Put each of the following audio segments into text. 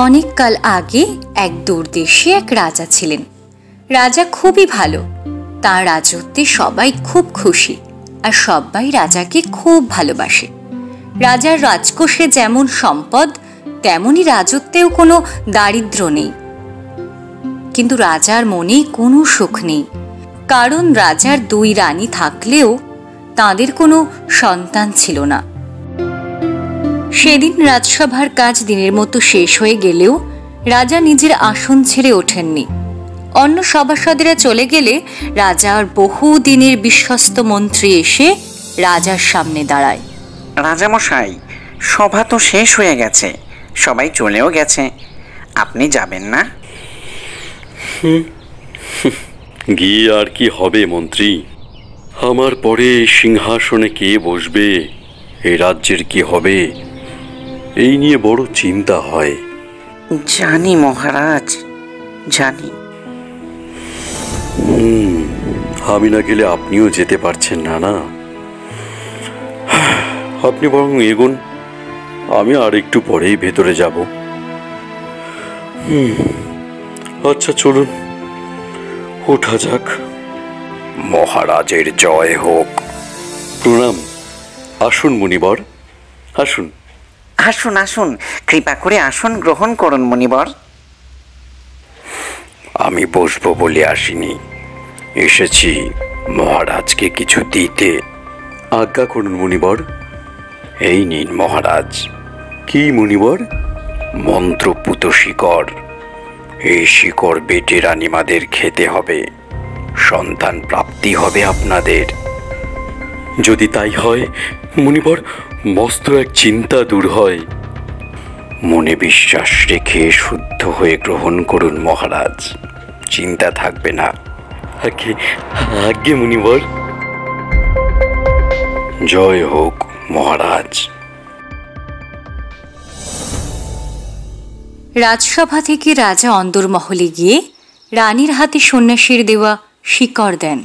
অনেক কাল আগে এক দূরদেশে এক রাজা ছিলেন। রাজা খুবই ভালো, তার রাজত্বে সবাই খুব খুশি আর সবাই রাজাকে খুব ভালোবাসে। রাজার রাজকোষে যেমন সম্পদ তেমনি রাজত্বেও কোনো দারিদ্র নেই। কিন্তু রাজার মনে কোনো সুখ নেই, কারণ রাজার 2 রানী থাকলেও তাদের কোনো সন্তান ছিল না। সেদিন রাজসভার কাজ দিনের মতো শেষ হয়ে গেলেও রাজা নিজের আসন ছেড়ে ওঠেননি। অন্য সভাসদেরা চলে গেলে রাজার বহুদিনের বিশ্বস্ত মন্ত্রী এসে রাজার সামনে দাঁড়ায়। রাজামশাই, সভা তো শেষ হয়ে গেছে, সবাই চলেও গেছে, আপনি যাবেন না? গিয়ে আর কি হবে মন্ত্রী? আমার পরে সিংহাসনে কে বসবে, এই রাজ্যের কি হবে, এই নিয়ে বড় চিন্তা হয়। জানি মহারাজ, জানি। আমি না গেলে আপনিও যেতে পারছেন না। না, আপনি বরং এগোন, আমি আর একটু পরেই ভেতরে যাব। আচ্ছা চলুন, ওঠা যাক। মহারাজের জয় হোক। প্রণাম। আসুন মুনিবর, আসুন। আসুন আসুন, কৃপা করে আসন গ্রহণ করুন মুনিবর। আমি বসবো বলে আসিনি, এসেছি মহারাজকে কিছু দিতে। আজ্ঞা করুন মুনিবর। এই নিন মহারাজ। কি মুনিবর? মন্ত্রপুত শিকড়। এই শিকড় বেটে রানীমাদের খেতে হবে, সন্তান প্রাপ্তি হবে আপনাদের। যদি তাই হয় মুনিবর, মস্ত এক চিন্তা দূর হয়। মনে বিশ্বাস রেখে শুদ্ধ হয়ে গ্রহণ করুন মহারাজ, চিন্তা থাকবে না। আজ্ঞে মুনিবর। জয় হোক মহারাজ। রাজসভা থেকে রাজা অন্দরমহলে গিয়ে রানীর হাতে সন্ন্যাসীর দেওয়া শিকড় দেন।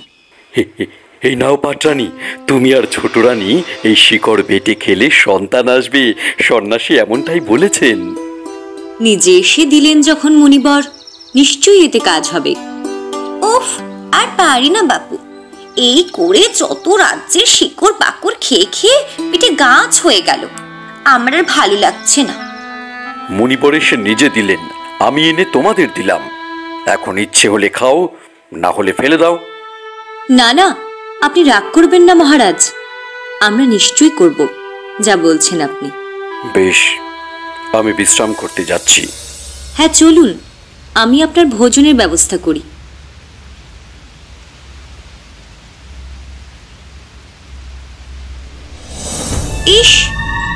এই নাও পাটরানী, তুমি আর ছোট রানী এই শিকড় বেটে খেলে সন্তান আসবে, সন্ন্যাসী এমনটাই বলেছেন। নিজে এসে দিলেন যখন মুনিবর, নিশ্চয়ই এতে কাজ হবে। উফ, আর পারি না বাপু, এই করে যত রাজ্যের শিকড় বাকড় খেয়ে খেয়ে পেটে গাছ হয়ে গেল, আমার আর ভালো লাগছে না। মুনিবর এসে নিজে দিলেন, আমি এনে তোমাদের দিলাম। এখন ইচ্ছে হলে খাও, না হলে ফেলে দাও। না না, আপনি রাগ করবেন না মহারাজ, আমরা নিশ্চয়ই করব যা বলছেন আপনি। বেশ, আমি বিশ্রাম করতে যাচ্ছি। হ্যাঁ চলুন, আমি আপনার ভোজনের ব্যবস্থা করি। ইস,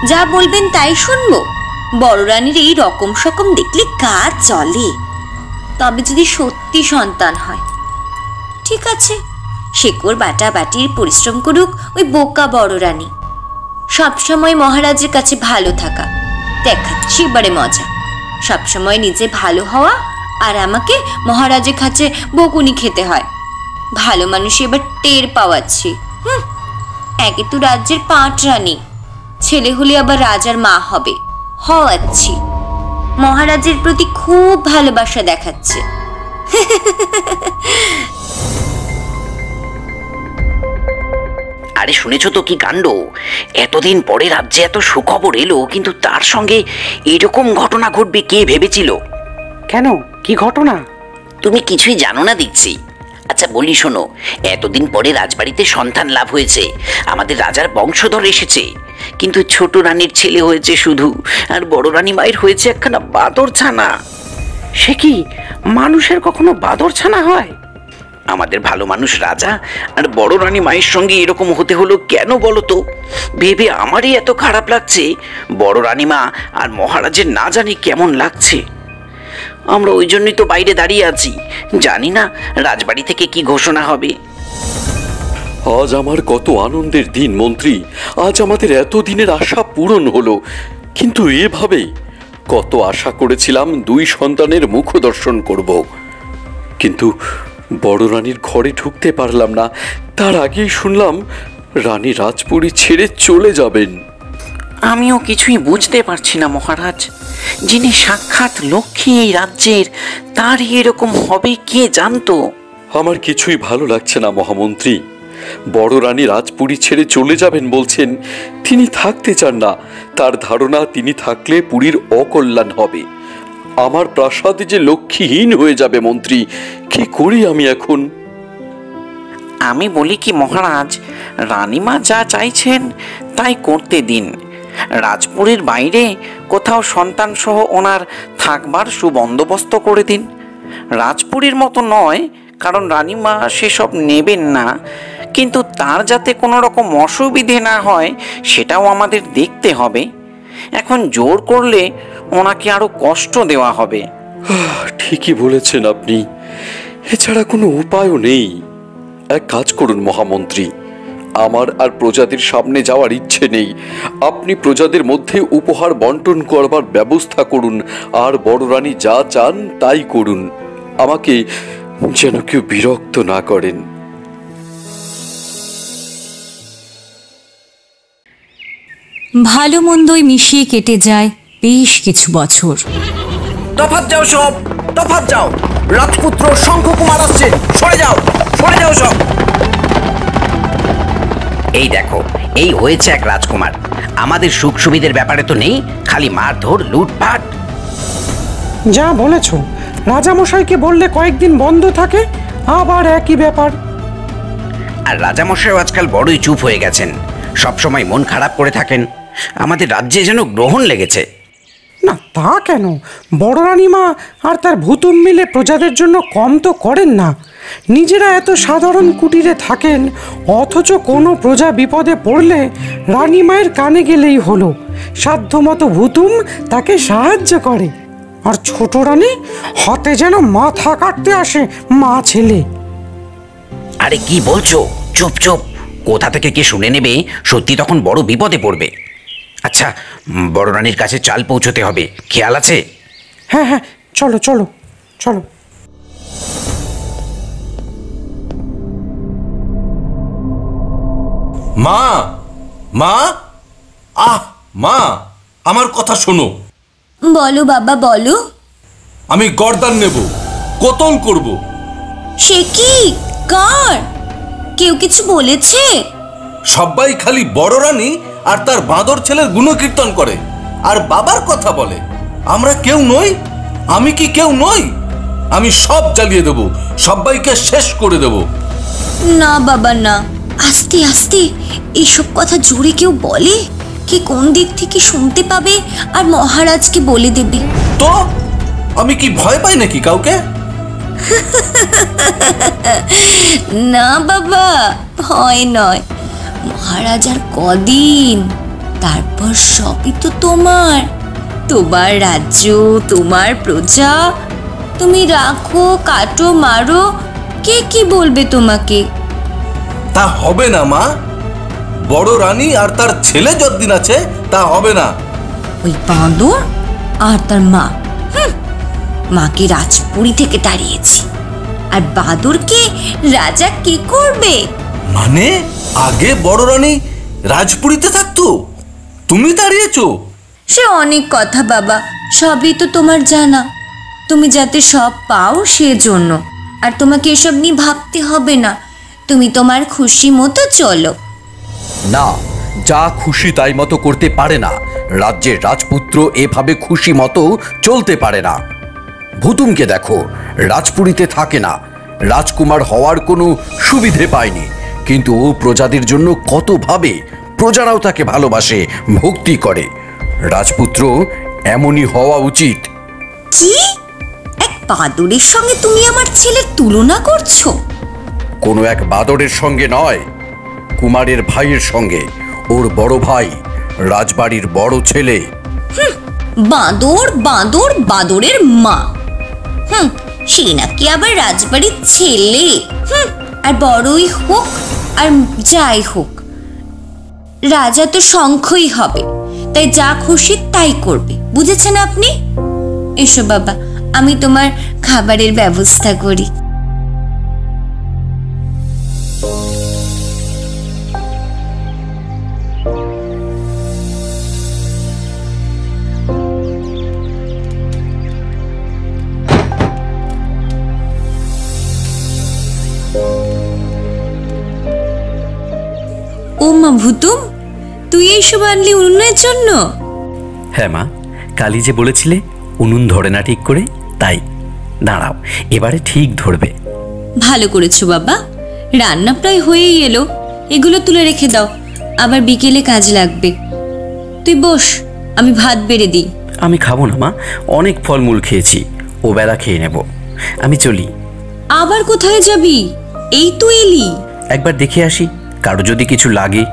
যা বলবেন তাই শুনবো। বড় রানীর এই রকম সকম দেখলে কাজ চলে। তবে যদি সত্যি সন্তান হয়, ঠিক আছে, শেকড় বাটা বাটির পরিশ্রম করুক ওই বোকা বড় রানী। সবসময় মহারাজের কাছে ভালো থাকা, দেখাচ্ছি এবারে মজা। সবসময় নিজে ভালো হওয়া আর আমাকে মহারাজের কাছে বকুনি খেতে হয়। ভালো মানুষ এবার টের পাওয়াচ্ছি। একে তো রাজ্যের 5 রানী, ছেলে হলে আবার রাজার মা হবে, হওয়াচ্ছি। মহারাজের প্রতি খুব ভালোবাসা দেখাচ্ছে। আরে শুনেছ তো কি কাণ্ড, এতদিন পরে রাজ্যে এত সুখবর এলো, কিন্তু তার সঙ্গে এরকম ঘটনা ঘটবে কে ভেবেছিল? কেন, কি ঘটনা? তুমি কিছুই জানো না দেখছি। আচ্ছা বলি শোনো, এতদিন পরে রাজবাড়িতে সন্তান লাভ হয়েছে, আমাদের রাজার বংশধর এসেছে, কিন্তু ছোট রানীর ছেলে হয়েছে শুধু, আর বড় রানী মায়ের হয়েছে একখানা বাদর ছানা। সে কি, মানুষের কখনো বাদর ছানা হয়? আমাদের ভালো মানুষ রাজা আর বড় রানী মায়ের সঙ্গে এরকম হতে হলো কেন বলো তো? ভেবে আমারই এত খারাপ লাগছে, বড় রানীমা আর মহারাজের না জানি কেমন লাগছে। আমরা ওই জন্যই তো বাইরে দাঁড়িয়ে আছি, জানি না রাজবাড়ি থেকে কি ঘোষণা হবে। আজ আমার কত আনন্দের দিন মন্ত্রী, আজ আমাদের এত দিনের আশা পূরণ হলো। কিন্তু এভাবে কত আশা করেছিলাম 2 সন্তানের মুখ দর্শন করব, কিন্তু বড় রানীর ঘরে ঢুকতে পারলাম না। তার আগেই শুনলাম রানী রাজপুরী ছেড়ে চলে যাবেন। আমিও কিছুই বুঝতে পারছি না মহারাজ। যিনি সাক্ষাৎ লক্ষ্মী এই রাজ্যের, তারই এরকম হবে কে জানতো। আমার কিছুই ভালো লাগছে না মহামন্ত্রী। বড় রানী রাজপুরী ছেড়ে চলে যাবেন বলছেন, তিনি থাকতে চান না। তার ধারণা তিনি থাকলে পুরীর অকল্যাণ হবে। আমার প্রাসাদে যে লক্ষ্মীহীন হয়ে যাবে মন্ত্রী, কি করি আমি এখন? আমি বলি কি মহারাজ, রানীমা যা চাইছেন তাই করতে দিন। রাজপুরীর বাইরে কোথাও সন্তান সহ ওনার থাকবার সুবন্দোবস্ত করে দিন। রাজপুরীর মতো নয়, কারণ রানীমা সেসব নেবেন না, কিন্তু তার যাতে কোনো রকম অসুবিধে না হয় সেটাও আমাদের দেখতে হবে। এখন জোর করলে ওনাকে আরো কষ্ট দেওয়া হবে। ঠিকই বলেছেন আপনি, এছাড়া কোনো উপায়ও নেই। এক কাজ করুন মহামন্ত্রী, আমার আর প্রজাদের সামনে যাওয়ার ইচ্ছে নেই। আপনি প্রজাদের মধ্যে উপহার বন্টন করবার ব্যবস্থা করুন, আর বড় রানী যা চান তাই করুন। আমাকে যেন কেউ বিরক্ত না করেন। ভালো মন্দই মিশিয়ে কেটে যায় বেশ কিছু বছর। তফাৎ যাও সব, তফাৎ যাও। রাজপুত্র শঙ্খকুমার আসছে, সরে যাও, সরে যাও সব। এই দেখো, এই হয়েছে এক রাজকুমার। আমাদের সুখ সুবিধের ব্যাপারে তো নেই, খালি মারধর লুটপাট। যা বলেছ, রাজামশাইকে বললে কয়েকদিন বন্ধ থাকে, আবার একই ব্যাপার। আর রাজামশাইও আজকাল বড়ই চুপ হয়ে গেছেন, সবসময় মন খারাপ করে থাকেন। আমাদের রাজ্যে যেন গ্রহণ লেগেছে। না তা কেন, বড় রানীমা আর তার ভূতুম মিলে প্রজাদের জন্য কম তো করেন না। নিজেরা এত সাধারণ কুটিরে থাকেন, অথচ কোনো প্রজা বিপদে পড়লে রানীমায়ের কানে গেলেই হলো, সাধ্যমতো ভূতুম তাকে সাহায্য করে। আর ছোট রানী হাতে যেন মাথা কাটতে আসে মা ছেলে। আরে কি বলছো? চুপ চুপ, কোথা থেকে কে শুনে নেবে, সত্যি তখন বড় বিপদে পড়বে। আচ্ছা, বড় রানীর কাছে চাল পৌঁছতে হবে, খেয়াল আছে? হ্যাঁ হ্যাঁ, চলো চলো চলো। মা, মা, মা, আমার কথা শোনো। বলো বাবা বলো। আমি গর্দান নেব, কোতল করব। সে কি? কার? কেউ কিছু বলেছে? সবাই খালি বড় রানী আর তার বাঁদর ছেলের গুণকীর্তন করে, আর বাবার কথা বলে। আমরা কেউ নই? আমি কি কেউ নই? আমি সব জ্বালিয়ে দেব, সবাইকে শেষ করে দেব। না বাবা না, আস্তে আস্তে। এইসব কথা জোরে কেউ বলে, কে কোন দিক থেকে শুনতে পাবে আর মহারাজকে বলে দেবে। তো আমি কি ভয় পাই নাকি কাউকে? না বাবা, ভয় নয়। মহারাজ আর কদিন, তারপর সবই তো তোমার। তোমার রাজ্য, তোমার প্রজা, তুমি রাখো, কাটো, মারো, কে কি বলবে তোমাকে? তা হবে না মা। বড় রানী আর তার ছেলে যতদিন আছে তা হবে না। ওই বাঁদর আর তার মা, মাকে রাজপুরী থেকে তাড়িয়েছি, আর বাঁদরকে রাজা কি করবে? মানে আগে বড় রানী রাজপুরীতে থাকতো, তুমি তাড়িয়েছো? সে অনেক কথা বাবা, সবই তো তোমার জানা। তুমি যাতে সব পাও সেজন্য, আর তোমাকে এসব নিয়ে ভাবতে হবে না। তুমি তোমার খুশি মতো চলো। না, যা খুশি তাই মতো করতে পারে না। রাজ্যের রাজপুত্র এভাবে খুশি মতো চলতে পারে না। ভূতুমকে দেখো, রাজপুরীতে থাকে না, রাজকুমার হওয়ার কোনো সুবিধে পায়নি, কিন্তু ও প্রজাদের জন্য কত ভাবে। প্রজারাও তাকে ভালোবাসে, ভক্তি করে। রাজপুত্র এমনই হওয়া উচিত। কি? এক বাদরের সঙ্গে তুমি আমার ছেলের তুলনা করছো? কোনো এক বাদরের সঙ্গে নয়, কুমারের ভাইয়ের সঙ্গে। ওর বড় ভাই, রাজবাড়ির বড় ছেলে। বাঁদর, বাঁদর, বাঁদরের মা। সে নাকি আবার রাজবাড়ির ছেলে। আর বড়ই হোক আর যাই হোক, রাজা তো শঙ্খই হবে, তাই যা খুশি তাই করবে। বুঝেছেন আপনি? এসো বাবা, আমি তোমার খাবারের ব্যবস্থা করি। ভুতুম, তুই এইসব আনলি উনুনের জন্য? হ্যাঁ মা, কালি যে বলেছিলে উনুন ধরে না ঠিক করে, তাই। দাঁড়াও, এবারে ঠিক ধরবে। ভালো করেছো বাবা, রান্না প্রায় হয়েই এলো। এগুলো তুলে রেখে দাও, আবার বিকেলে কাজ লাগবে। তুই বস, আমি ভাত বেড়ে দিই। আমি খাবো না মা, অনেক ফলমূল খেয়েছি, ও বেলা খেয়ে নেব। আমি চলি। আবার কোথায় যাবি? এই তো এলি। একবার দেখে আসি, কারো যদি কিছু লাগে।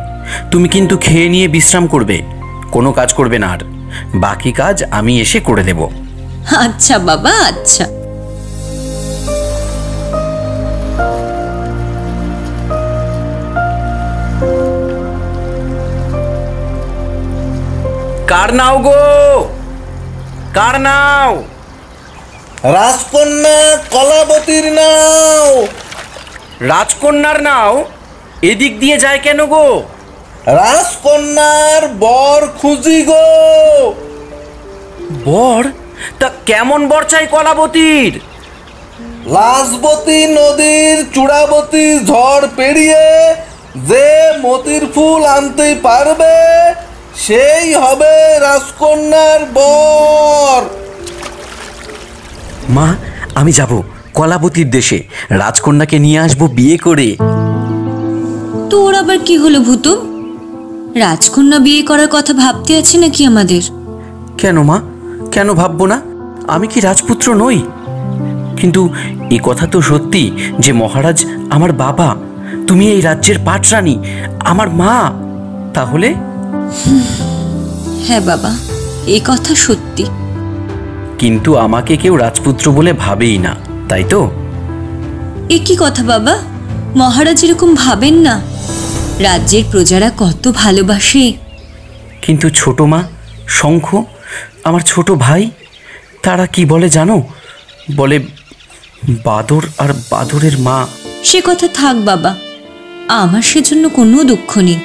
তুমি কিন্তু খেয়ে নিয়ে বিশ্রাম করবে, কোনো কাজ করবে না আর। বাকি কাজ আমি এসে করে দেব। আচ্ছা বাবা, আচ্ছা। কার নাও গো, কার নাও? রাজকন্যা কলাবতীর নাও। রাজকন্যার নাও এদিক দিয়ে যায় কেন গো? রাজকন্যার বর খুঁজি গো। বর? তা কেমন বর চাই কলাবতীর? লাজবতী নদীর চূড়াবতী ঝড় পেরিয়ে যে মতির ফুল আনতে পারবে সেই হবে রাজকন্যার বর। মা, আমি যাব কলাবতীর দেশে, রাজকন্যাকে নিয়ে আসবো বিয়ে করে। তোর আবার কি হলো ভুতুম? রাজকন্যা বিয়ে করার কথা ভাবতে আছে নাকি আমাদের? কেন মা, কেন ভাববো না? আমি কি রাজপুত্র নই? কিন্তু এ কথা তো সত্যি যে মহারাজ আমার বাবা, তুমি এই রাজ্যের পাটরানী, আমার মা। তাহলে? হ্যাঁ বাবা, এই কথা সত্যি। কিন্তু আমাকে কেউ রাজপুত্র বলে ভাবেই না, তাই তো? এ কি কথা বাবা? মহারাজ এরকম ভাবেন না। রাজ্যের প্রজারা কত ভালোবাসে। কিন্তু ছোট মা, শঙ্খ, আমার ছোট ভাই, তারা কি বলে জানো? বলে বাদর আর বাদরের মা। সে কথা থাক বাবা, আমার সেজন্য কোনো দুঃখ নেই।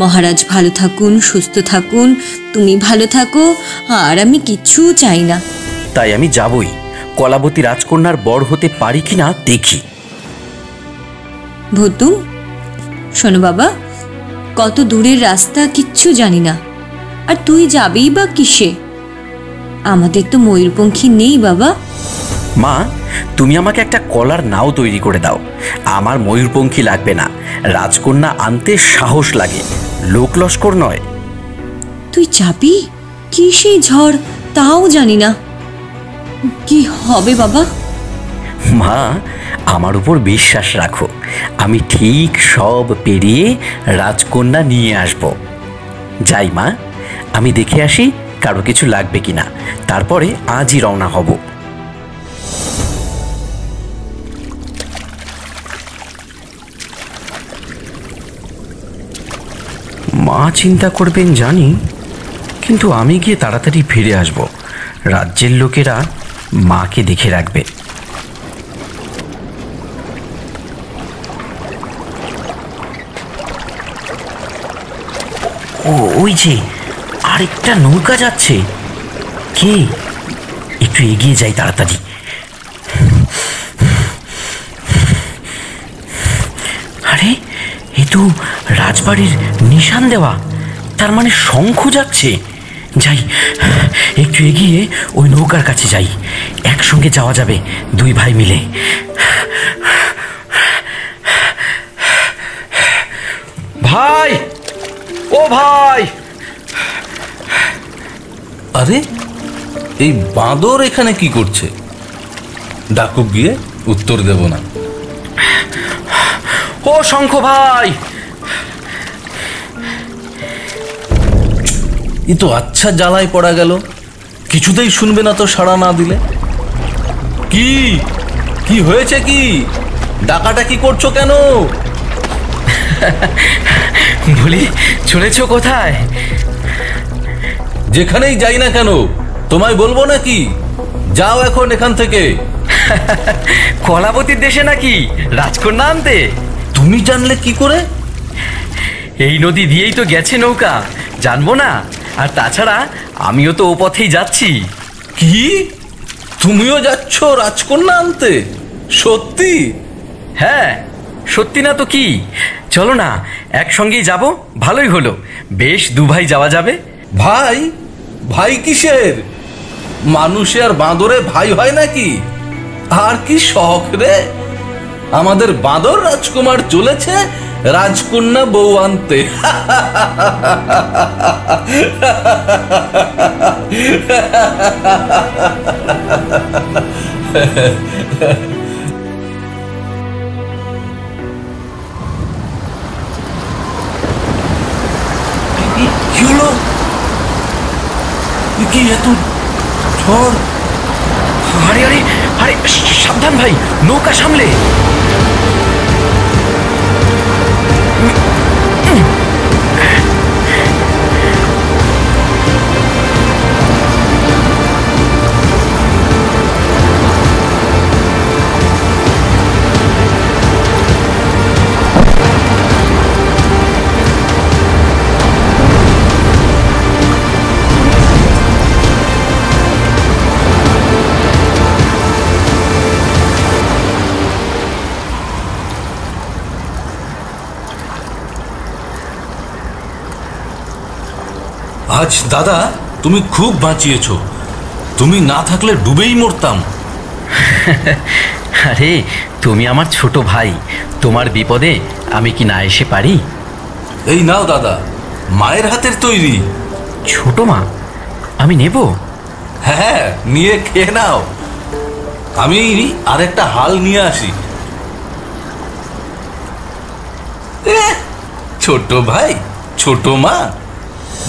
মহারাজ ভালো থাকুন, সুস্থ থাকুন, তুমি ভালো থাকো, আর আমি কিচ্ছু চাই না। তাই আমি যাবই, কলাবতী রাজকন্যার বর হতে পারি কিনা দেখি। ভুতুম, শোনো বাবা, কত দূরের রাস্তা কিচ্ছু জানি না, আর তুই যাবেই বা কিসে? আমাদের তো ময়ূরপঙ্খী নেই বাবা। মা, তুমি আমাকে একটা কলার নাও তৈরি করে দাও। আমার ময়ূরপঙ্খী লাগবে না, রাজকন্যা আনতে সাহস লাগে, লোক লস্কর নয়। তুই যাবি? কি সেই ঝড় তাও জানি না, কি হবে বাবা? মা, আমার উপর বিশ্বাস রাখো, আমি ঠিক সব পেরিয়ে রাজকন্যা নিয়ে আসব। যাই মা, আমি দেখে আসি কারো কিছু লাগবে কিনা, তারপরে আজই রওনা হব। মা চিন্তা করবেন জানি, কিন্তু আমি গিয়ে তাড়াতাড়ি ফিরে আসব। রাজ্যের লোকেরা মাকে দেখে রাখবে। ও, ওই যে আরেকটা নৌকা যাচ্ছে। কে? একটু এগিয়ে যাই তাড়াতাড়ি। আরে, এ তো রাজবাড়ির নিশান দেওয়া, তার মানে শঙ্খ যাচ্ছে। যাই, একটু এগিয়ে ওই নৌকার কাছে যাই, একসঙ্গে যাওয়া যাবে দুই ভাই মিলে। ভাই, ও ভাই! আরে, এই বাঁদর এখানে কি করছে? ডাকুক গিয়ে, উত্তর দেব না। ও শঙ্খ ভাই! এ তো আচ্ছা জ্বালায় পড়া গেল, কিছুতেই শুনবে না তো সাড়া না দিলে। কি কি হয়েছে? কি ডাকাটা কি করছো কেন? বলি, চলেছ কোথায়? যেখানেই যাই না কেন তোমায় বলবো নাকি? যাও এখন এখান থেকে। কলাবতীর দেশে নাকি রাজকন্যা আনতে? তুমি জানলে কি করে? এই নদী দিয়েই তো গেছে নৌকা, জানবো না? আর তাছাড়া আমিও তো ও পথেই যাচ্ছি। কি, তুমিও যাচ্ছ রাজকন্যা আনতে? সত্যি? হ্যাঁ, সত্যি না তো কি? চলো না, একসঙ্গেই যাব। ভালোই হলো, বেশ দু ভাই যাওয়া যাবে। ভাই? ভাই কিসের? মানুষে আর বাঁদরে ভাই হয় নাকি? আর কি শখ রে! আমাদের বাঁদর রাজকুমার চলেছে রাজকন্যা বউ আনতে। কি হলো? কি এত ঝড়? আরে আরে আরে, সাবধান ভাই, নৌকা সামলে। আজ দাদা তুমি খুব বাঁচিয়েছো। তুমি না থাকলে ডুবেই মরতাম। আরে তুমি আমার ছোট ভাই, তোমার বিপদে আমি কি না এসে পারি? এই নাও দাদা, মায়ের হাতের তৈরি। ছোট মা, আমি নেব? হ্যাঁ, নিয়ে খেয়ে নাও। আমি আরেকটা হাল নিয়ে আসি। ছোট ভাই, ছোট মা,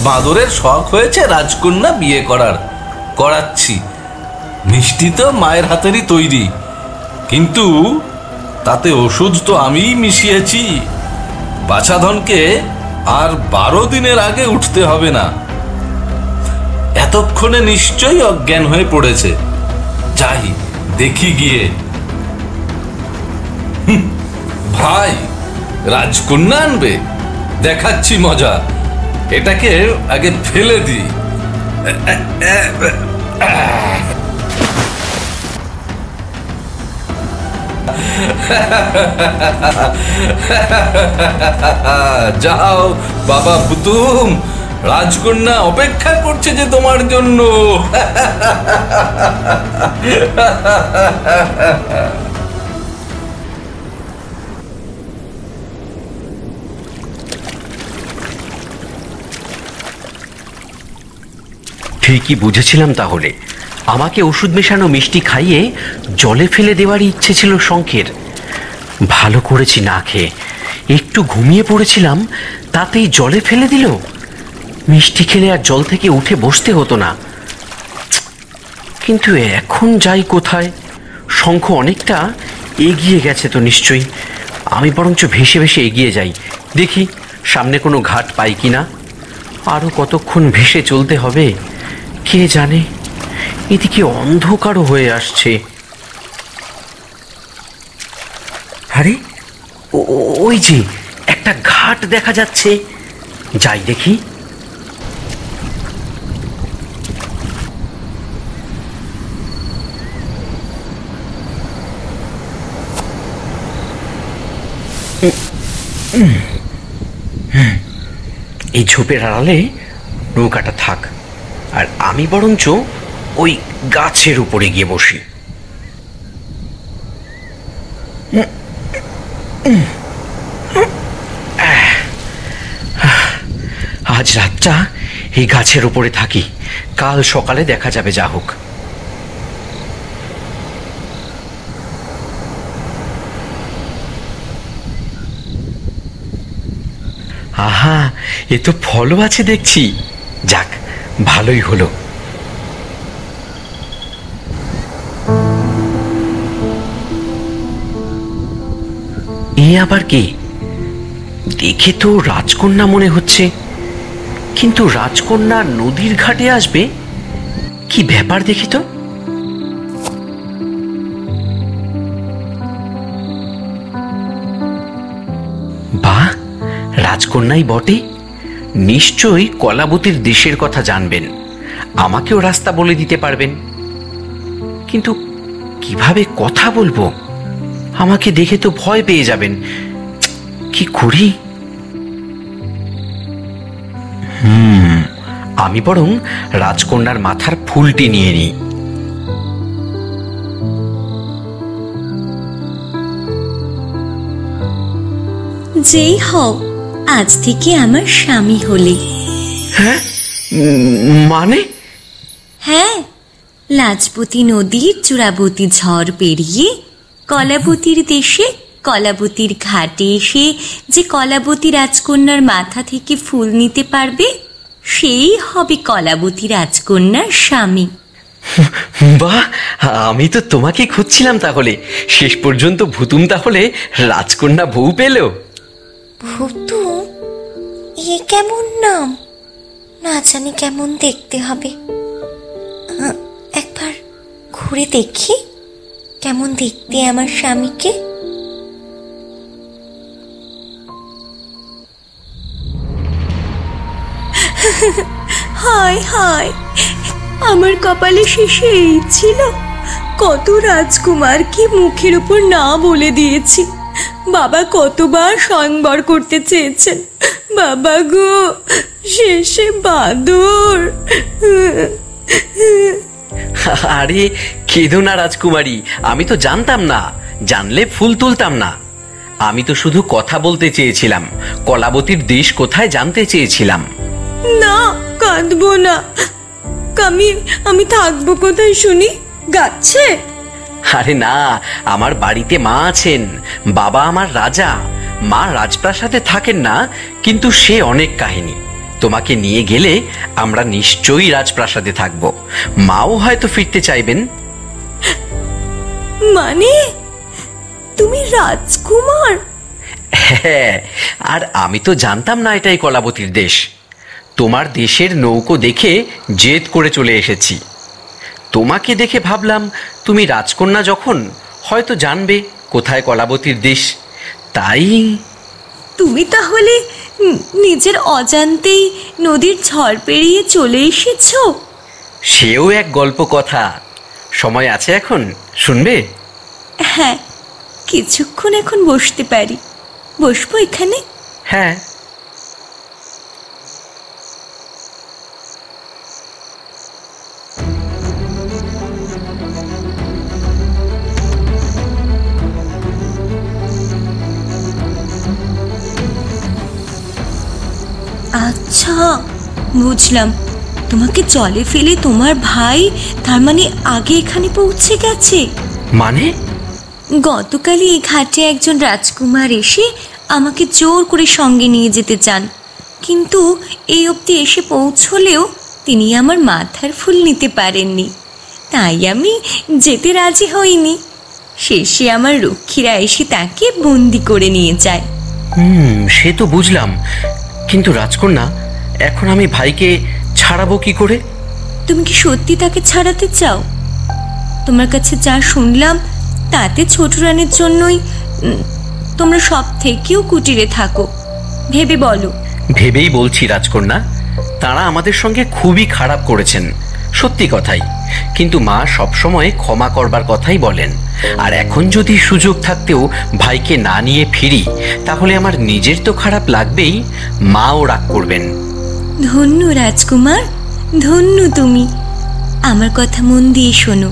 বাঁদরের শখ হয়েছে রাজকন্যা বিয়ে করাচ্ছি। মিষ্টি তো মায়ের হাতেরই তৈরি, কিন্তু তাতে ওষুধ তো আমিই মিশিয়েছি। বাছাধনকে আর 12 দিনের আগে উঠতে হবে না। এতক্ষণে নিশ্চয়ই অজ্ঞান হয়ে পড়েছে। যাই দেখি গিয়ে। ভাই, রাজকন্যা আনবে? দেখাচ্ছি মজা। এটাকে আগে ফেলে দিই। যাও বাবা ভুতুম, রাজকন্যা অপেক্ষা করছে যে তোমার জন্য। ঠিকই বুঝেছিলাম তাহলে। আমাকে ওষুধ মেশানো মিষ্টি খাইয়ে জলে ফেলে দেওয়ারই ইচ্ছে ছিল শঙ্খের। ভালো করেছি না খেয়ে, একটু ঘুমিয়ে পড়েছিলাম, তাতেই জলে ফেলে দিল। মিষ্টি খেলে আর জল থেকে উঠে বসতে হতো না। কিন্তু এখন যাই কোথায়? শঙ্খ অনেকটা এগিয়ে গেছে তো নিশ্চয়ই। আমি বরঞ্চ ভেসে ভেসে এগিয়ে যাই, দেখি সামনে কোনো ঘাট পাই কিনা। আরও কতক্ষণ ভেসে চলতে হবে কে জানে। এদিকে অন্ধকারও হয়ে আসছে। আরে ওই যে একটা ঘাট দেখা যাচ্ছে, যাই দেখি। এই ঝোপের আড়ালে নৌকাটা থাক, আর আমি বরঞ্চ ওই গাছের উপরে গিয়ে বসি। আজ রাতটা এই গাছের উপরে থাকি, কাল সকালে দেখা যাবে যা হোক। আহা, এ তো ফলও আছে দেখছি। যাক, ভালোই হলো। এ আবার কি? দেখে তো রাজকন্যা মনে হচ্ছে, কিন্তু রাজকন্যা নদীর ঘাটে আসবে? কি ব্যাপার দেখি তো। বাহ, রাজকন্যাই বটে। নিশ্চয়ই কলাবতীর দেশের কথা জানবেন, আমাকেও রাস্তা বলে দিতে পারবেন। কিন্তু কিভাবে কথা বলবো? আমাকে দেখে তো ভয় পেয়ে যাবেন। কি করি? আমি বরং রাজকন্যার মাথার ফুলটি নিয়ে নিই। যেই হও, আজ থেকে আমার স্বামী হলে। হ্যাঁ, মানে? হ্যাঁ, লাজপতি নদীর চূড়াবতী ঝড় পেরিয়ে কলাবতীর দেশে কলাবতীর ঘাটে এসে যে কলাবতী রাজকন্যার মাথা থেকে ফুল নিতে পারবে, সেই হবে কলাবতী রাজকন্যার স্বামী। বাহ, আমি তো তোমাকে খুঁজছিলাম। তাহলে শেষ পর্যন্ত ভুতুম তাহলে রাজকন্যা বউ পেল। ভুতুম? এ কেমন নাম? না জানি কেমন দেখতে হবে। একবার ঘুরে দেখি কেমন দেখতে আমার স্বামীকে। হায় হায়, আমার কপালে শেষে এই ছিল। কত রাজকুমার কি মুখের উপর না বলে দিয়েছি। বাবা কতবার স্বয়ংবর করতে চেয়েছেন, বাবা গো, শেষে বাদর। আরে কেঁদো না রাজকুমারী, আমি তো জানতাম না। জানলে ফুল তুলতাম না। আমি তো শুধু কথা বলতে চেয়েছিলাম, কলাবতীর দেশ কোথায় জানতে চেয়েছিলাম। না, কাঁদবো না। আমি থাকবো কোথায় শুনি? গাছে? আরে না, আমার বাড়িতে মা আছেন। বাবা আমার রাজা, মা রাজপ্রাসাদে থাকেন না, কিন্তু সে অনেক কাহিনী। তোমাকে নিয়ে গেলে আমরা নিশ্চয়ই রাজপ্রাসাদে থাকবো। মাও হয়তো ফিরতে চাইবেন। মানে তুমি রাজকুমার? হ্যাঁ, আর আমি তো জানতাম না এটাই কলাবতীর দেশ। তোমার দেশের নৌকো দেখে জেদ করে চলে এসেছি। তোমাকে দেখে ভাবলাম তুমি রাজকন্যা যখন, হয়তো জানবে কোথায় কলাবতীর দেশ, তাই। তুমি তাহলে নিজের অজান্তেই নদীর ঝড় পেরিয়ে চলে এসেছো? সেও এক গল্প কথা। সময় আছে এখন, শুনবে? হ্যাঁ, কিছুক্ষণ এখন বসতে পারি। বসবো এখানে? হ্যাঁ। আচ্ছা, বুঝলাম। তোমাকে জলে ফেলে তোমার ভাই তার মানে আগে এখানে পৌঁছে গেছে। মানে? গতকালই এই ঘাটে একজন রাজকুমার এসে আমাকে জোর করে সঙ্গে নিয়ে যেতে চান, কিন্তু এই অবধি এসে পৌঁছলেও তিনি আমার মাথার ফুল নিতে পারেননি। তাই আমি যেতে রাজি হইনি। শেষে আমার রক্ষীরা এসে তাকে বন্দি করে নিয়ে যায়। সে তো বুঝলাম, কিন্তু রাজকন্যা, এখন আমি ভাইকে ছাড়াবো কি করে? তুমি কি সত্যি তাকে ছাড়াতে চাও? তোমার কাছে যা শুনলাম তাতে ছোট রানীর জন্যই তোমরা সব থেকেও কুটিরে থাকো। ভেবে বলো। ভেবেই বলছি রাজকন্যা, তারা আমাদের সঙ্গে খুবই খারাপ করেছেন, সত্যি কথাই। কিন্তু মা সবসময় ক্ষমা করবার কথাই বলেন। আর এখন যদি সুযোগ থাকতেও ভাইকে না নিয়ে ফিরি, তাহলে আমার নিজের তো খারাপ লাগবেই, মাও রাগ করবেন। ধন্য রাজকুমার, ধন্য তুমি। আমার কথা মন দিয়ে শোনো।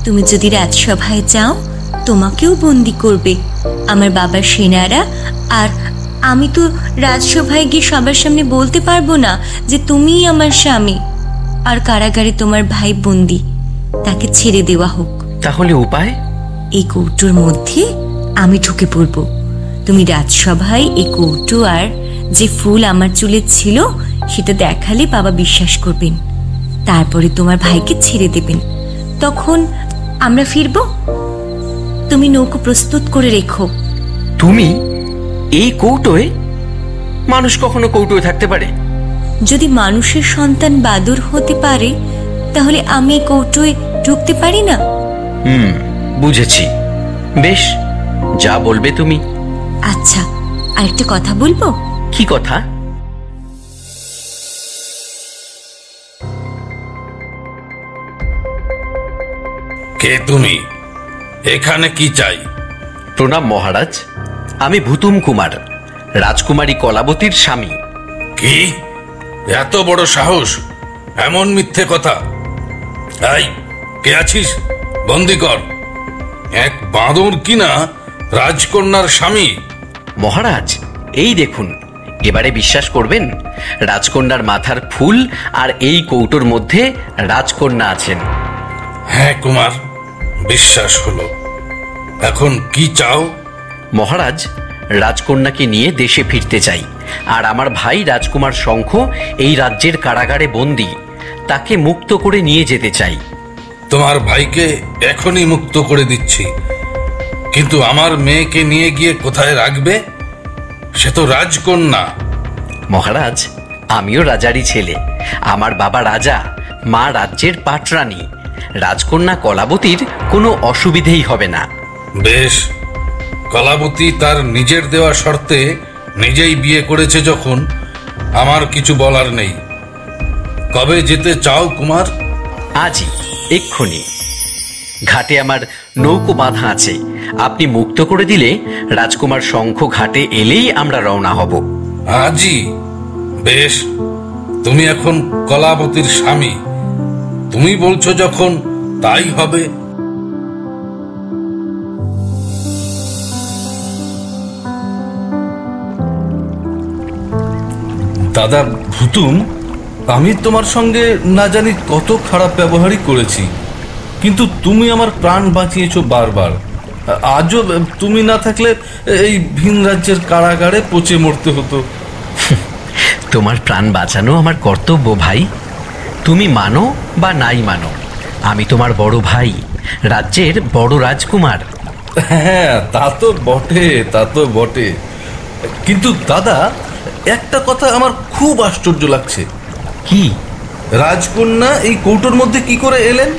তুমি যদি রাজসভায় যাও, তোমাকেও বন্দি করবে আমার বাবার সেনারা। আর আমি তো রাজসভায় গিয়ে সবার সামনে বলতে পারবো না যে তুমিই আমার স্বামী। আর কারাগারে তোমার ভাই বন্দি, তাকে ছেড়ে দেওয়া হোক। তাহলে উপায়? এই কৌটোর মধ্যে আমি ঢুকে পড়বো। তুমি রাজসভায় এই কৌটো আর যে ফুল আমার চুলে ছিল সেটা দেখালে বাবা বিশ্বাস করবেন। তারপরে তোমার ভাইকে ছেড়ে দেবেন। তখন আমরা ফিরবো। তুমি নৌকো প্রস্তুত করে রেখো। তুমি এই কৌটোয়? মানুষ কখনো কৌটোয় থাকতে পারে? যদি মানুষের সন্তান বাদর হতে পারে, তাহলে আমি এই কৌটোয় ঢুকতে পারি না? বুঝেছি। বেশ, যা বলবে তুমি। আচ্ছা, আরেকটা কথা বলবো। কি কথা? কে তুমি? এখানে কি চাই? প্রণাম মহারাজ, আমি ভুতুম কুমার। রাজকুমারী কলাবতীর স্বামী। কি এত বড় সাহস, এমন মিথ্যে কথা! এই কে আছিস, বন্দি কর। এক বাঁদর কিনা রাজকন্যার স্বামী! মহারাজ, এই দেখুন, এবারে বিশ্বাস করবেন? রাজকন্যার মাথার ফুল আর এই কৌটোর মধ্যে রাজকন্যা আছেন। হ্যাঁ কুমার, বিশ্বাস হলো। এখন কি চাও? মহারাজ, রাজকন্যাকে নিয়ে দেশে ফিরতে চাই, আর আমার ভাই রাজকুমার শঙ্খ এই রাজ্যের কারাগারে বন্দী, তাকে মুক্ত করে নিয়ে যেতে চাই। তোমার ভাইকে এখনই মুক্ত করে দিচ্ছি, কিন্তু আমার মেয়েকে নিয়ে গিয়ে কোথায় রাখবে? সে তো রাজকন্যা। মহারাজ, আমিও রাজারই ছেলে। আমার বাবা রাজা, মা রাজ্যের পাটরানী। রাজকন্যা কলাবতীর কোনো অসুবিধেই হবে না। বেশ, কলাবতী তার নিজের দেওয়া শর্তে নিজেই বিয়ে করেছে যখন, আমার কিছু বলার নেই। কবে যেতে চাও কুমার? আজই, এক্ষুনি। ঘাটে আমার নৌকো বাঁধা আছে, আপনি মুক্ত করে দিলে রাজকুমার শঙ্খ ঘাটে এলেই আমরা রওনা হব। আজই? বেশ, তুমি এখন কলাবতীর স্বামী, তুমি বলছো যখন, তাই হবে। দাদা ভুতুম, আমি তোমার সঙ্গে না জানি কত খারাপ ব্যবহারই করেছি, কিন্তু তুমি আমার প্রাণ বাঁচিয়েছো বারবার। আজও তুমি না থাকলে এই ভিন রাজ্যের কারাগারে পচে মরতে হতো। তোমার প্রাণ বাঁচানো আমার কর্তব্য ভাই। তুমি মানো বা নাই মানো, আমি তোমার বড় ভাই, রাজ্যের বড় রাজকুমার। হ্যাঁ, তা তো বটে, তা তো বটে। কিন্তু দাদা, একটা কথা আমার খুব আশ্চর্য লাগছে। কি? রাজকন্যা এই কৌটোর মধ্যে কি করে এলেন?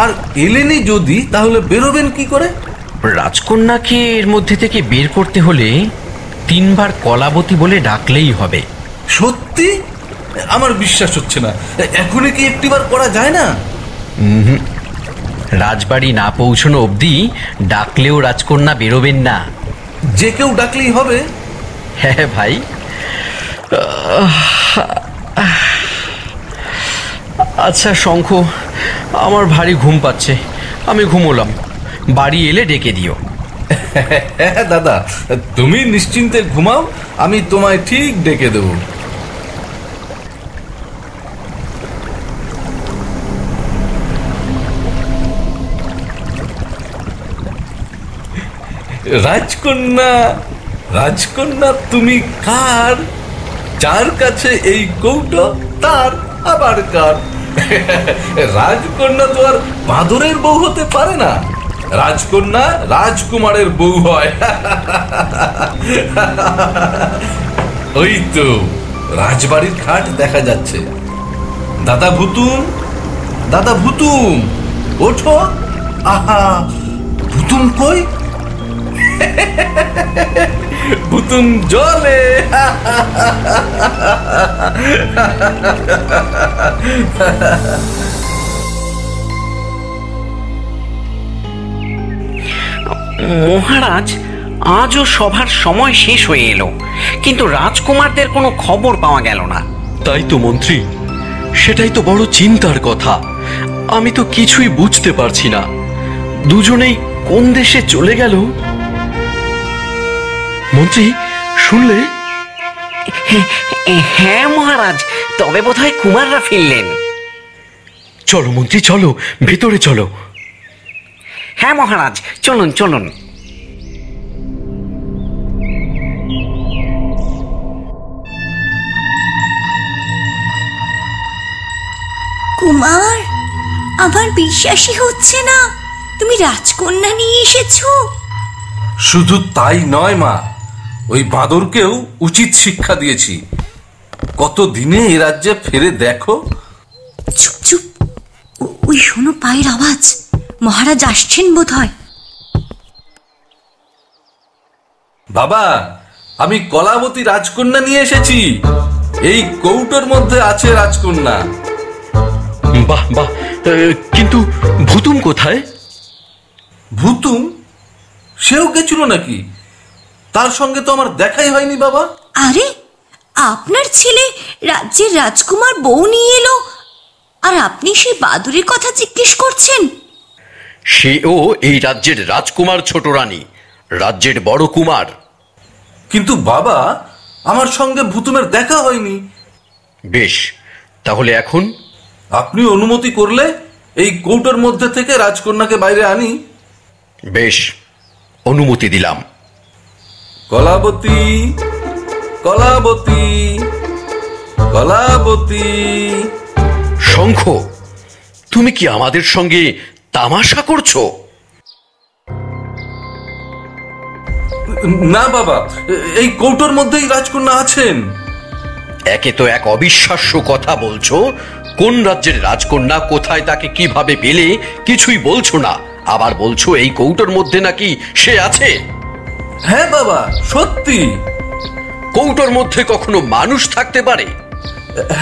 আর এলেনই যদি, তাহলে বেরোবেন কি করে? রাজকন্যাকে এর মধ্যে থেকে বের করতে হলে 3 বার কলাবতী বলে ডাকলেই হবে। সত্যি? আমার বিশ্বাস হচ্ছে না। এখনই কি একটিবার করা যায় না? রাজবাড়ি না পৌঁছানো অবধি ডাকলেও রাজকন্যা বেরোবেন না। যে কেউ ডাকলেই হবে? হ্যাঁ ভাই। আচ্ছা শঙ্খ, আমার ভারী ঘুম পাচ্ছে, আমি ঘুমোলাম। বাড়ি এলে ডেকে দিও। হ্যাঁ দাদা, তুমি নিশ্চিন্তে ঘুমাও, আমি তোমায় ঠিক ডেকে দেব। রাজকন্যা, রাজকন্যা তুমি কার? যার কাছে এই কৌটো তার আবার কার? রাজকন্যা তো আর বাঁদরের বউ হতে পারে না, রাজকন্যা রাজকুমারের বউ হয়। ওই তো রাজবাড়ির ঘাট দেখা যাচ্ছে। দাদা ভুতুম, দাদা ভুতুম, ওঠো। আহা, ভুতুম কই? ভুতুম জলে। মহারাজ, আজও সভার সময় শেষ হয়ে এলো, কিন্তু রাজকুমারদের কোনো খবর পাওয়া গেল না। তাই তো মন্ত্রী, সেটাই তো বড় চিন্তার কথা। আমি তো কিছুই বুঝতে পারছি না, দুজনেই কোন দেশে চলে গেল। মন্ত্রী শুনলে? হ্যাঁ মহারাজ, তবে বোধহয় কুমাররা ফিরলেন। চলো মন্ত্রী, চলো ভেতরে চলো। হ্যাঁ মহারাজ, চলুন চলুন। কুমার, আমার বিশ্বাসই হচ্ছে না তুমি রাজকন্যা নিয়ে এসেছো। শুধু তাই নয় মা, ওই বাঁদরকেও উচিত শিক্ষা দিয়েছি। কত দিনে এ রাজ্যে ফিরে দেখো। চুপ চুপ, ওই শোনো পায়ের আওয়াজ, মহারাজ আসছেন বোধ হয়। বাবা, আমি কলাবতী রাজকন্যা নিয়ে এসেছি। এই কৌটোর মধ্যে আছে রাজকন্যা। বাহ বাহ, কিন্তু ভুতুম কোথায়? ভুতুম? সেও গেছিল নাকি? তার সঙ্গে তো আমার দেখাই হয়নি বাবা। আরে, আপনার ছেলে রাজ্যের রাজকুমার বউ নিয়ে এলো, আর আপনি সেই বাদুড়ের কথা জিজ্ঞেস করছেন? সেও এই রাজ্যের রাজকুমার ছোট রানী, রাজ্যের বড় কুমার। কিন্তু বাবা, আমার সঙ্গে ভুতুমের দেখা হয়নি। বেশ, তাহলে এখন আপনি অনুমতি করলে এই কৌটোর মধ্যে থেকে রাজকন্যাকে বাইরে আনি। বেশ, অনুমতি দিলাম। কলাবতী, কলাবতী, কলাবতী। শঙ্খ, তুমি কি আমাদের সঙ্গে তামাশা করছো? না বাবা, এই কৌটোর মধ্যেই রাজকন্যা আছেন। একে তো এক অবিশ্বাস্য কথা বলছো, কোন রাজ্যের রাজকন্যা, কোথায় তাকে কিভাবে পেলে কিছুই বলছো না, আবার বলছো এই কৌটোর মধ্যে নাকি সে আছে। হ্যাঁ বাবা, সত্যি। কৌটোর মধ্যে কখনো মানুষ থাকতে পারে?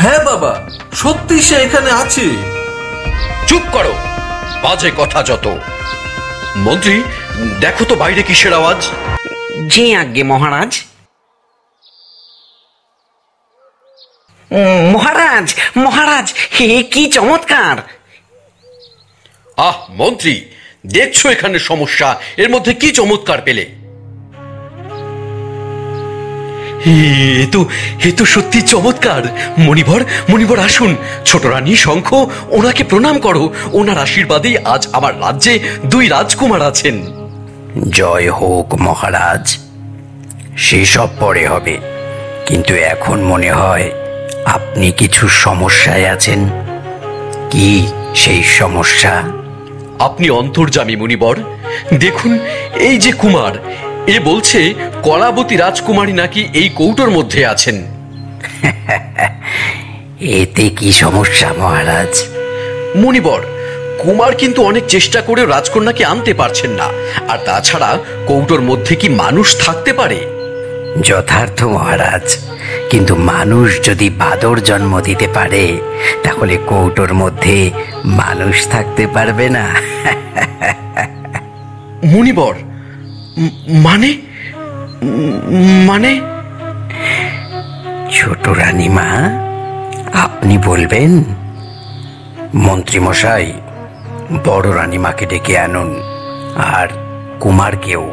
হ্যাঁ বাবা, সত্যি সে এখানে আছে। চুপ করো, বাজে কথা যত। মন্ত্রী, দেখো তো বাইরে কিসের আওয়াজ। জি আজ্ঞে মহারাজ। মহারাজ, মহারাজ, হে কি চমৎকার! আহ মন্ত্রী, দেখছো এখানে সমস্যা, এর মধ্যে কি চমৎকার পেলে? এ তো সত্যি চমৎকার। মণিবর, মণিবর আসুন, ছোট রানী শঙ্খ, ওনাকে প্রণাম করো। ওনার আশীর্বাদেই আজ আমার রাজ্যে 2 রাজকুমার আছেন। জয় হোক মহারাজ। সেসব পরে হবে, কিন্তু এখন মনে হয় আপনি কিছু সমস্যায় আছেন। কি সেই সমস্যা? আপনি অন্তর্যামী মুনিবর। দেখুন, এই যে কুমার, এ বলছে কলাবতী রাজকুমারী নাকি এই কৌটোর মধ্যে আছেন। এতে কি সমস্যা মহারাজ? মুনিবর, কুমার কিন্তু অনেক চেষ্টা করে রাজকন্যাকে আনতে পারছেন না, আর তাছাড়া কৌটোর মধ্যে কি মানুষ থাকতে পারে? যথার্থ মহারাজ, কিন্তু মানুষ যদি বাদর জন্ম দিতে পারে, তাহলে কৌটোর মধ্যে মানুষ থাকতে পারবে না। মুনিবর, মানে মানে ছোট রানীমা, আপনি বলবেন? মন্ত্রী মশাই, বড় রানীমাকে ডেকে আনুন, আর কুমারকেও।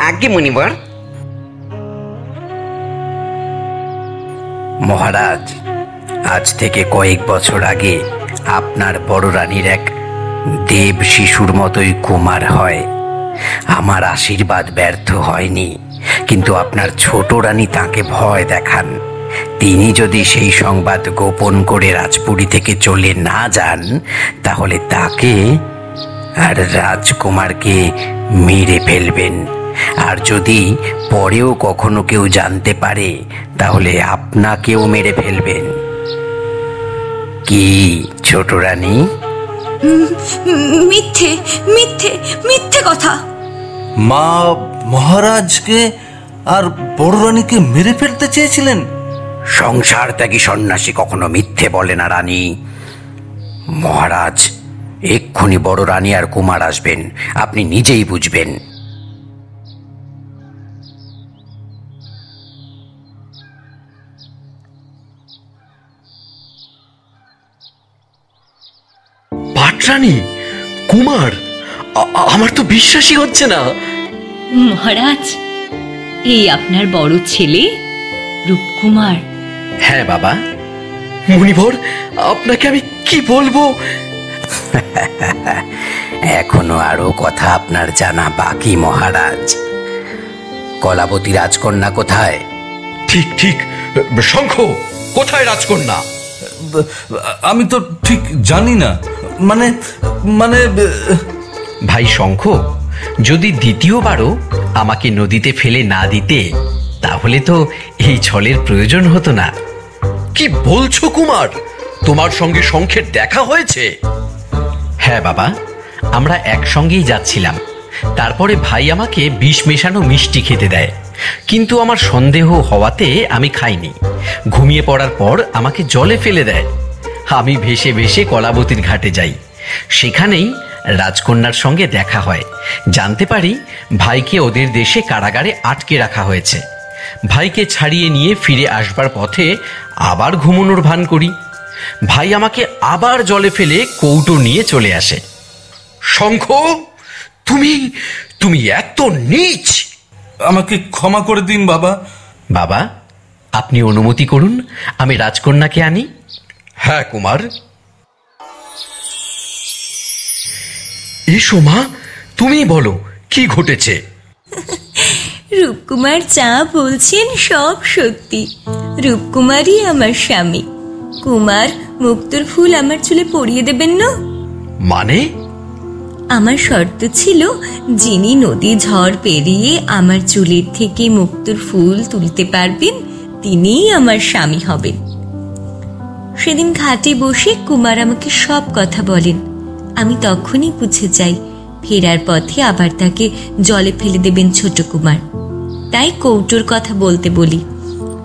আজ্ঞে মুনিবর। মহারাজ, আজ থেকে কয়েক বছর আগে আপনার বড় রানীর এক দেব শিশুর মতোই কুমার হয়। আমার আশীর্বাদ ব্যর্থ হয়নি, কিন্তু আপনার ছোট রানী তাকে ভয় দেখান। তিনি যদি সেই সংবাদ গোপন করে রাজপুরী থেকে চলে না যান, তাহলে তাকে আর রাজকুমারকে মেরে ফেলবেন। আর যদি পরেও কখনো কেউ জানতে পারে, তাহলে আপনাকেও মেরে ফেলবেন। কি ছোট রানী? মিথ্যে, মিথ্যে, মিথ্যে কথা। মা মহারাজকে আর বড় রানীকে মেরে ফেলতে চেয়েছিলেন? সংসার ত্যাগী সন্ন্যাসী কখনো মিথ্যে বলে না রানী। মহারাজ, এক্ষুনি বড় রানী আর কুমার আসবেন, আপনি নিজেই বুঝবেন। পাটরানী, কুমার, আমার তো বিশ্বাসই হচ্ছে না। মহারাজ, এই আপনার বড় ছেলে রূপকুমার। হ্যাঁ বাবা। মুনিবর, আপনাকে আমি কি বলবো? এখনো আরো কথা আপনার জানা বাকি মহারাজ। কলাবতী রাজকন্যা কোথায়? ঠিক ঠিক, শঙ্খ, কোথায় রাজকন্যা? আমি তো ঠিক জানি না। মানে মানে ভাই শঙ্খ, যদি দ্বিতীয়বারও আমাকে নদীতে ফেলে না দিতে, তাহলে তো এই ছলের প্রয়োজন হতো না। কি বলছো কুমার? তোমার সঙ্গে শঙ্খের দেখা হয়েছে? হ্যাঁ বাবা, আমরা একসঙ্গেই যাচ্ছিলাম। তারপরে ভাই আমাকে বিষ মেশানো মিষ্টি খেতে দেয়, কিন্তু আমার সন্দেহ হওয়াতে আমি খাইনি। ঘুমিয়ে পড়ার পর আমাকে জলে ফেলে দেয়। আমি ভেসে ভেসে কলাবতীর ঘাটে যাই। সেখানেই রাজকন্যার সঙ্গে দেখা হয়। জানতে পারি ভাইকে ওদের দেশে কারাগারে আটকে রাখা হয়েছে। ভাইকে ছাড়িয়ে নিয়ে ফিরে আসবার পথে আবার ঘুমানোর ভান করি। ভাই আমাকে আবার জলে ফেলে কৌটো নিয়ে চলে আসে। শঙ্খ, তুমি তুমি এত নীচ! আমাকে ক্ষমা করে দিন বাবা। বাবা, আপনি অনুমতি করুন আমি রাজকন্যাকে আনি। হ্যাঁ কুমার। এসো মা, তুমি বলো কি ঘটেছে। রূপকুমার যা বলছেন সব সত্যি। রূপকুমারই আমার স্বামী। কুমার, মুক্তোর ফুল আমার চুলে পরিয়ে দেবেন না? মানে? আমার শর্ত ছিল, যিনি নদী ঝড় পেরিয়ে আমার চুলের থেকে মুক্তোর ফুল তুলতে পারবেন তিনিই আমার স্বামী হবেন। সেদিন ঘাটে বসে কুমার আমাকে সব কথা বলেন। আমি তখনই বুঝে যাই ফেরার পথে আবার তাকে জলে ফেলে দেবেন ছোট কুমার। তাই কৌটোর কথা বলতে বলি।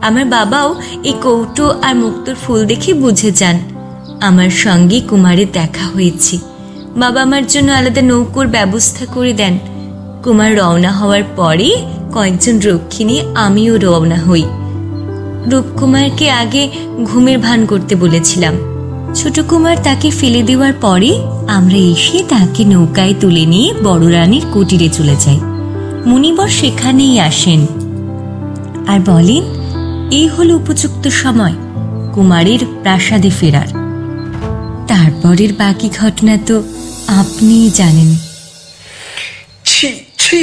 আমার বাবাও এই কৌটো আর মুক্তোর ফুল দেখে বুঝে যান আমার সঙ্গে কুমারের দেখা হয়েছে। বাবা আমার জন্য আলাদা নৌকোর ব্যবস্থা করে দেন। কুমার রওনা হওয়ার পরে কয়েকজন রক্ষী নিয়ে আমিও রওনা হই। রূপকুমারকে আগে ঘুমের ভান করতে বলেছিলাম। ছোট কুমার তাকে ফেলে দেওয়ার পরে আমরা এসে তাকে নৌকায় তুলে নিয়ে বড় রানীর কুটিরে চলে যাই। মুনিবর সেখানেই আসেন আর বলেন, এই হলো উপযুক্ত সময় কুমারের প্রাসাদে ফেরার। তারপরের বাকি ঘটনা তো আপনিই জানেন। ছি ছি,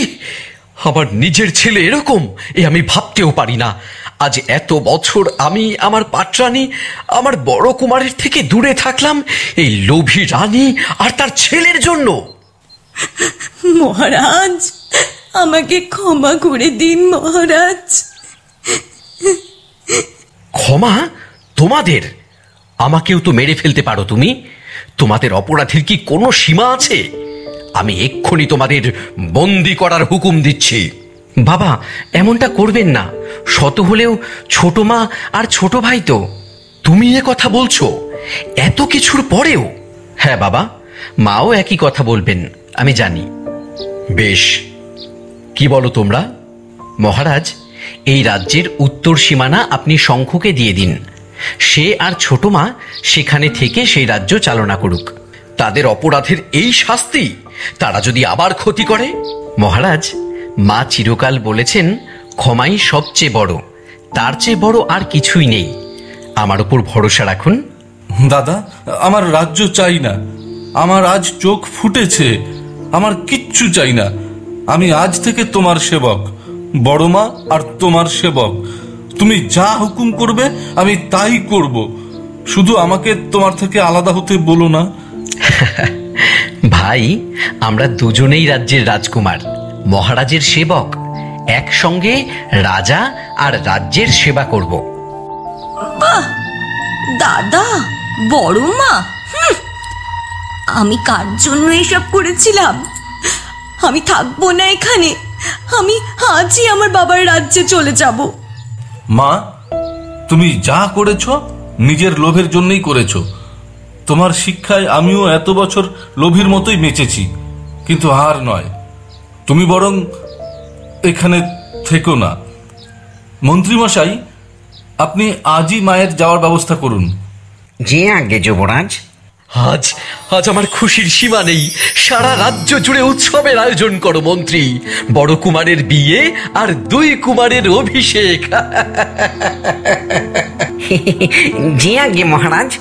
আমার নিজের ছেলে এরকম, এ আমি ভাবতেও পারি না। আজ এত বছর আমি আমার পাটরানী, আমার বড় কুমারের থেকে দূরে থাকলাম এই লোভী রানী আর তার ছেলের জন্য। মহারাজ, আমাকে ক্ষমা করে দিন মহারাজ। ক্ষমা? তোমাদের? আমাকেও তো মেরে ফেলতে পারো তুমি। তোমাদের অপরাধের কি কোনো সীমা আছে? আমি এক্ষুনি তোমাদের বন্দি করার হুকুম দিচ্ছি। বাবা, এমনটা করবেন না। শত হলেও ছোট মা আর ছোট ভাই তো। তুমি এ কথা বলছো এত কিছুর পরেও? হ্যাঁ বাবা, মাও একই কথা বলবেন আমি জানি। বেশ, কি বলো তোমরা? মহারাজ, এই রাজ্যের উত্তর সীমানা আপনি শঙ্খকে দিয়ে দিন। সে আর ছোট মা সেখানে থেকে সেই রাজ্য চালনা করুক। তাদের অপরাধের এই শাস্তি? তারা যদি আবার ক্ষতি করে? মহারাজ, মা চিরকাল বলেছেন ক্ষমাই সবচেয়ে বড়, তার চেয়ে বড় আর কিছুই নেই। আমার উপর ভরসা রাখুন। দাদা, আমার রাজ্য চাই না। আমার আজ চোখ ফুটেছে। আমার কিচ্ছু চাই না। আমি আজ থেকে তোমার সেবক, বড় মা আর তোমার সেবক। তুমি যা হুকুম করবে আমি তাই করব। শুধু আমাকে তোমার থেকে আলাদা হতে বলো না। ভাই, আমরা দুজনেই রাজ্যের রাজকুমার, মহারাজের সেবক। একসঙ্গে রাজা আর রাজ্যের সেবা করব। বাহ, দাদা, বড় মা, আমি কার জন্য এসব করেছিলাম? আমি থাকবো না এখানে। আমি আজই আমার বাবার রাজ্যে চলে যাব। মা, তুমি যা করেছ নিজের লোভের জন্যই করেছ। তোমার শিক্ষায় আমিও এত বছর লোভীর মতোই বেঁচেছি, কিন্তু আর নয়। তুমি বরং এখানে থেকো না। মন্ত্রীমশাই, আপনি আজই মায়ের যাওয়ার ব্যবস্থা করুন। যে আগে যুবরাজ। আজ আজ আমার খুশির সীমা নেই। সারা রাজ্য জুড়ে উৎসবের আয়োজন করো মন্ত্রী। বড় কুমারের বিয়ে আর দুই কুমারের অভিষেক। যে আগে মহারাজ।